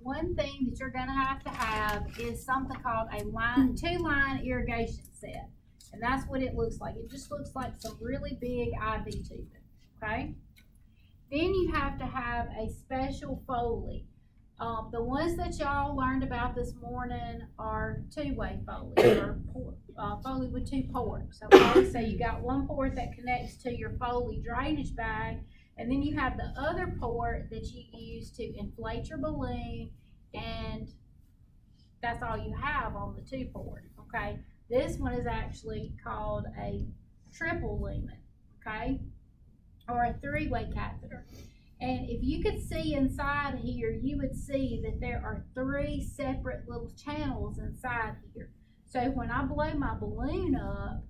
one thing that you're gonna have to have is something called a two-line irrigation set. And that's what it looks like. It just looks like some really big IV tubing, okay? Then you have to have a special Foley. The ones that y'all learned about this morning are two-way Foley, or Foley with 2 ports, okay? So you got one port that connects to your Foley drainage bag, and then you have the other port that you use to inflate your balloon, and that's all you have on the 2 port, okay? This one is actually called a triple lumen, okay? Or a 3-way catheter. And if you could see inside here, you would see that there are 3 separate little channels inside here. So when I blow my balloon up,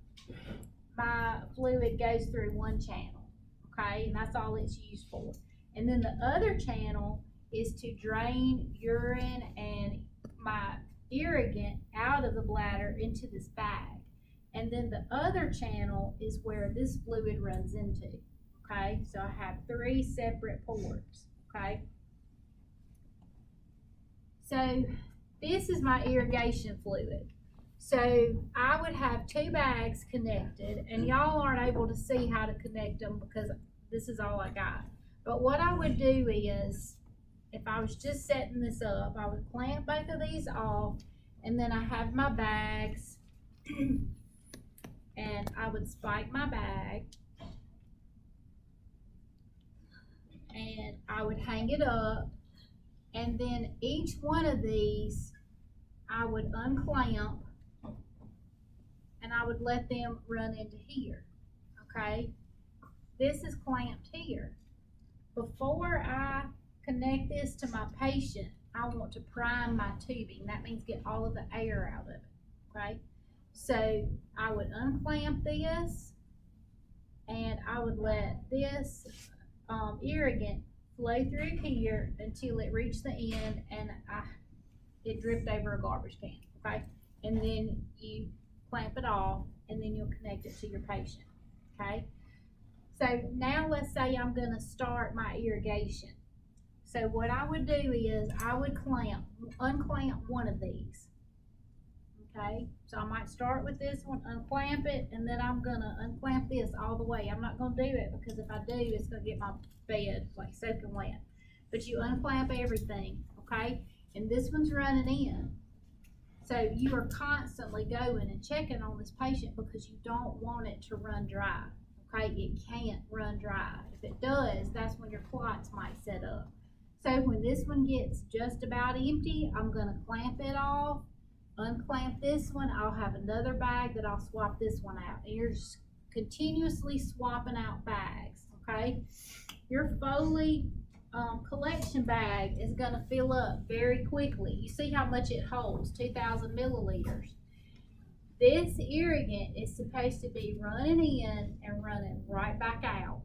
my fluid goes through one channel, okay? And that's all it's used for. And then the other channel is to drain urine and my irrigant out of the bladder into this bag. And then the other channel is where this fluid runs into. Okay, so I have 3 separate ports, okay? So this is my irrigation fluid. So I would have 2 bags connected, and y'all aren't able to see how to connect them because this is all I got. But what I would do is, if I was just setting this up, I would clamp both of these off, and then I have my bags, and I would spike my bag, and I would hang it up, and then each one of these I would unclamp, and I would let them run into here, okay? This is clamped here. Before I connect this to my patient, I want to prime my tubing. That means get all of the air out of it, okay? So I would unclamp this, and I would let this irrigant flow through here until it reached the end and it dripped over a garbage can, okay? And then you clamp it off, and then you'll connect it to your patient, okay? So now let's say I'm gonna start my irrigation. So what I would do is I would unclamp one of these, okay? So I might start with this one, unclamp it, and then I'm gonna unclamp this all the way. I'm not gonna do it because if I do, it's gonna get my bed like soaking wet. But you unclamp everything, okay? And this one's running in. So you are constantly going and checking on this patient because you don't want it to run dry, okay? It can't run dry. If it does, that's when your clots might set up. So when this one gets just about empty, I'm gonna clamp it off, unclamp this one. I'll have another bag that I'll swap this one out. And you're just continuously swapping out bags, okay? Your Foley collection bag is going to fill up very quickly. You see how much it holds, 2,000 milliliters. This irrigant is supposed to be running in and running right back out,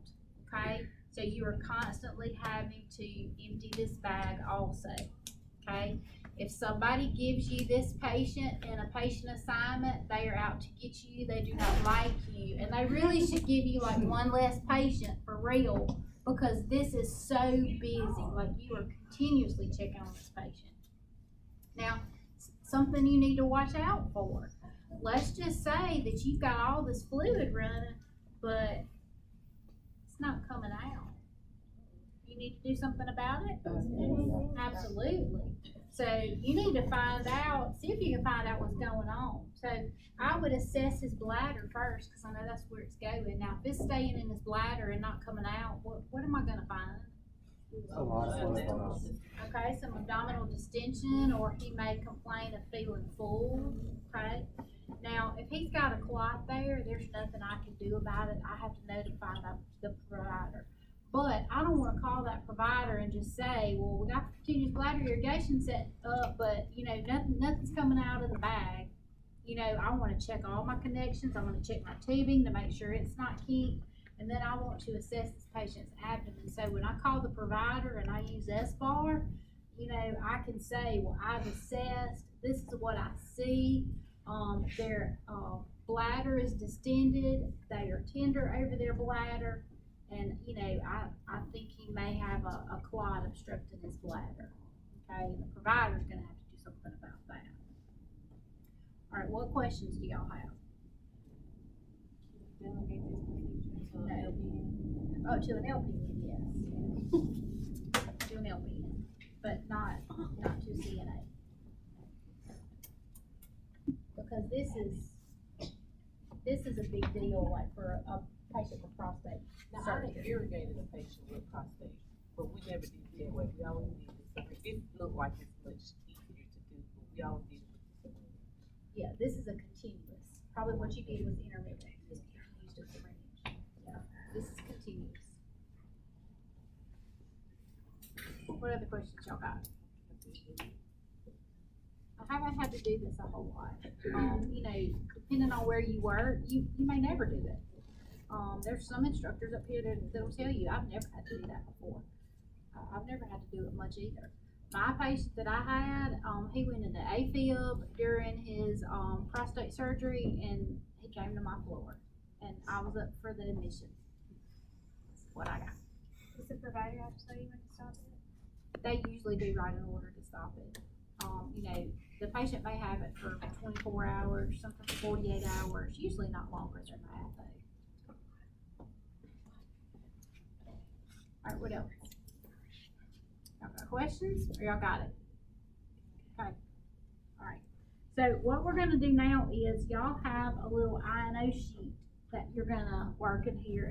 okay? So you are constantly having to empty this bag also, okay? If somebody gives you this patient in a patient assignment, they are out to get you. They do not like you. And they really should give you like one less patient for real, because this is so busy. Like, you are continuously checking on this patient. Now, something you need to watch out for. Let's just say that you've got all this fluid running, but it's not coming out. You need to do something about it? Absolutely. So you need to find out, see if you can find out what's going on. So I would assess his bladder first, because I know that's where it's going. Now, if it's staying in his bladder and not coming out, what am I going to find? Okay, some abdominal distension, or he may complain of feeling full, okay? Now, if he's got a clot there, there's nothing I can do about it. I have to notify the provider. But I don't want to call that provider and just say, well, we got the continuous bladder irrigation set up, but, you know, nothing's coming out of the bag. You know, I want to check all my connections. I want to check my tubing to make sure it's not kinked. And then I want to assess this patient's abdomen. So when I call the provider and I use S-bar, you know, I can say, well, I've assessed, this is what I see. Their bladder is distended. They are tender over their bladder. And, you know, I think he may have a clot obstructing his bladder, okay? And the provider's gonna have to do something about that. All right, what questions do y'all have? Delegate this procedure to No. LPN. Oh, to an LPN, yes. To an LPN, but not to CNA. Because this is a big deal, like for a patient with prostate Now, I surgery. done irrigated a patient with prostate, but we never did it that way. We always did this. This look like it's much easier to do, but we always did it with the syringe. Yeah, this is a continuous. Probably what you did was intermittent. This used a syringe. Yeah, this is continuous. What other questions y'all got? I haven't had to do this a whole lot. You know, depending on where you work, you may never do it. There's some instructors up here that'll tell you, I've never had to do that before. I've never had to do it much either. My patient that I had, he went into AFib during his, prostate surgery, and he came to my floor, and I was up for the admission. That's what I got. Does the provider have to tell you when to stop it? They usually do write an order to stop it. You know, the patient may have it for 24 hours, something for 48 hours, usually not longer than that, though. All right, what else? Y'all got questions, or y'all got it? Okay, all right. So what we're gonna do now is y'all have a little I&O sheet that you're gonna work in here